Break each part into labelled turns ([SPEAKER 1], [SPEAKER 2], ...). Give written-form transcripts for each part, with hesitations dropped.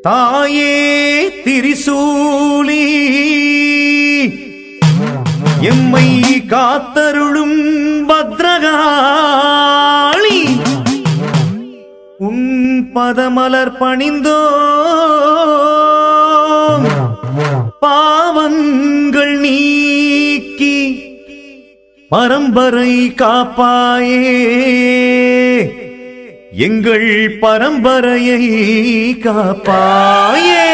[SPEAKER 1] தாயே திரிசூலி எம்மை காத்தருளும் பத்ரகாளி உன் பதமலர் பணிந்தோ பாவங்கள் நீக்கி பரம்பரை காப்பாயே எங்கள் பரம்பரையை காப்பாயே.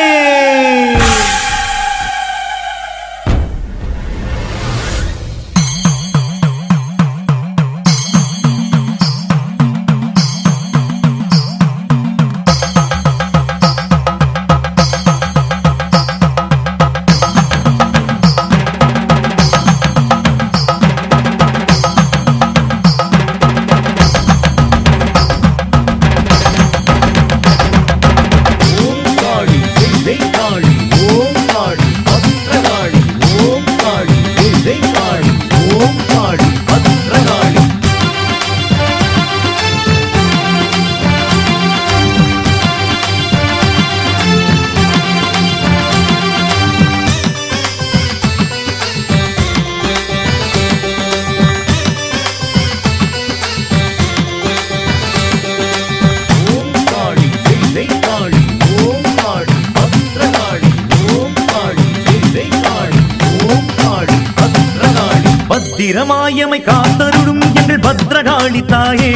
[SPEAKER 1] பத்திரமாயமை காத்தருளும் எங்கள் பத்ரகாளி தாயே,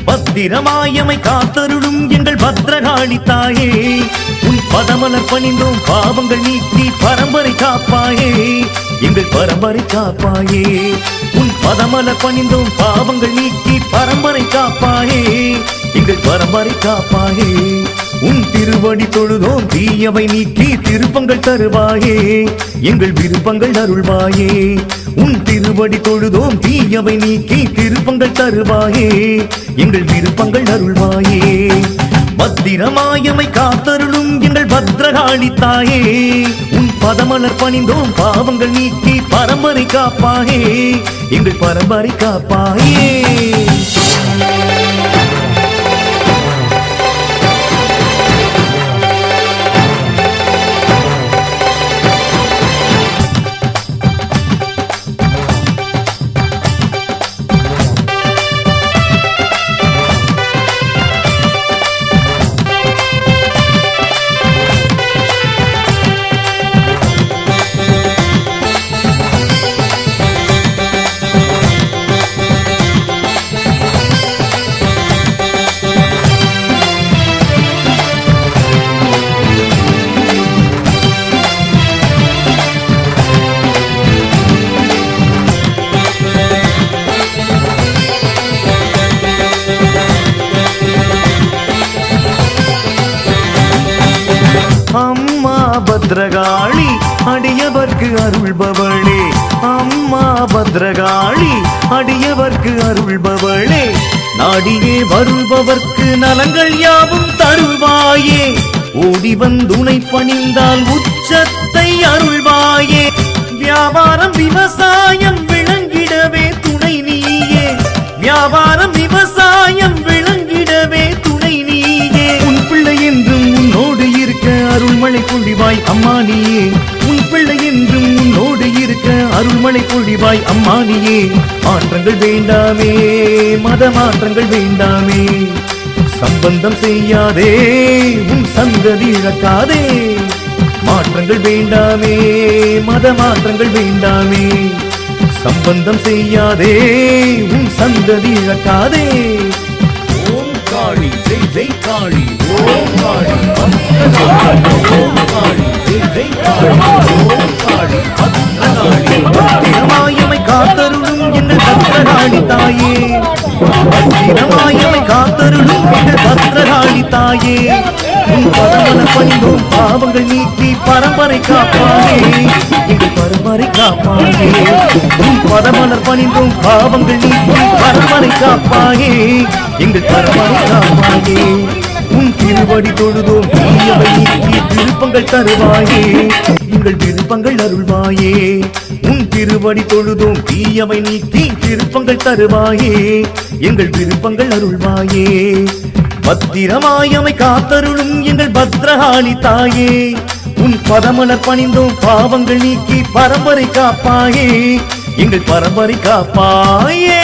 [SPEAKER 1] பத்திரமாயமை காத்தருளும் எங்கள் பத்ரகாளி தாயே, உன் பதமலர் பணிந்தோம் பாவங்கள் நீக்கி பரம்பரை காப்பாயே எங்கள் பரம்பரை காப்பாயே. உன் பதமலர் பணிந்தோம் பாவங்கள் நீக்கி பரம்பரை காப்பாயே எங்கள் பரம்பரை காப்பாயே. உன் திருவடி தொழுதோம் தீயவை நீக்கி திருப்பங்கள் தருவாயே எங்கள் விருப்பங்கள் அருள்வாயே. உன் திருவடி தொழுதோம் தீயவை நீக்கி திருப்பங்கள் தருவாயே எங்கள் விருப்பங்கள் அருள்வாயே. பத்திரமாயமை காத்தருளும் எங்கள் பத்ரகாளி தாயே, உன் பதமலர் பணிந்தோம் பாவங்கள் நீக்கி பரம்பரை காப்பாயே எங்கள் பரம்பரை காப்பாயே. அம்மா பத்ரகாளி அடியவர்க்கு அருள்பவளே, அம்மா பத்ரகாளி அடியவர்க்கு அருள்பவளே, நாடியே வருபவர்க்கு நலங்கள் யாவும் தருவாயே, ஓடி வந்துனை பணிந்தால் உச்சத்தை அருள்வாயே. வியாபாரம் விவசாயம் விளங்கிடவே துணை நீயே, வியாபாரம் விவசாயம் விளங்கிடவே துணை நீயே. உன் பிள்ளை என்றும் உன்னோடு இருக்க அருள்மழை பொழிவாய் அம்மா நீயே, உன் பிள்ளை என்றும் உன்னோடு இருக்க அருள்மழை பொழிவாய் அம்மா நீயே. மாற்றங்கள் வேண்டாமே, மத மாற்றங்கள் வேண்டாமே, சம்பந்தம் செய்யாதே உன் சந்ததி இழக்காதே. மாற்றங்கள் வேண்டாமே, மத மாற்றங்கள் வேண்டாமே, சம்பந்தம் செய்யாதே உன் சந்ததி இழக்காதே. ஓம் காளி ஜெய் ஜெய் காளி, ஓம் காளி ஓம் காளி ஜெய் ஜெய் காளி, ஓம் காளி பத்ரகாளி. பத்திரமாயமை காத்தருளும் எங்கள் பத்ரகாளி தாயே, பத்திரமாயமை காத்தருளும் எங்கள் பத்ரகாளி தாயே, உன் பதமலர் பணிந்தோம் பாவங்கள் நீக்கி பரம்பரை காப்பாயே எங்கள் பரம்பரை காப்பாயே. உன் பதமலர் பணிந்தோம் பாவங்கள் நீக்கி பரம்பரை காப்பாயே எங்கள் பரம்பரை காப்பாயே. உன் திருவடி தொழுதோம் தீயவை நீக்கி விருப்பங்கள் தருவாயே எங்கள் விருப்பங்கள் அருள்வாயே. உன் திருவடி தொழுதோம் தீயவை நீக்கி விருப்பங்கள் தருவாயே எங்கள் விருப்பங்கள் அருள்வாயே. பத்திரமாயமை காத்தருளும் எங்கள் பத்ரகாளி தாயே, உன் பதமலர் பணிந்தோம் பாவங்கள் நீக்கி பரம்பரை காப்பாயே, எங்கள் பரம்பரை காப்பாயே.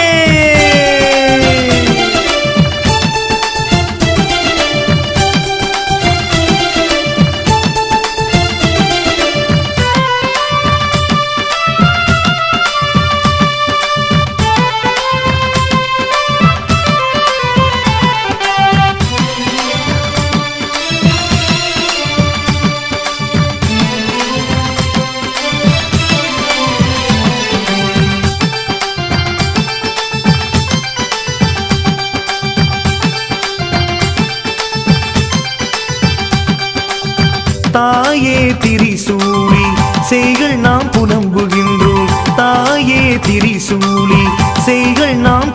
[SPEAKER 1] தாயே திரிசூலி செய்கள் நாம் புலம்புகின்றோம், தாயே திரிசூலி செய்கள் நாம்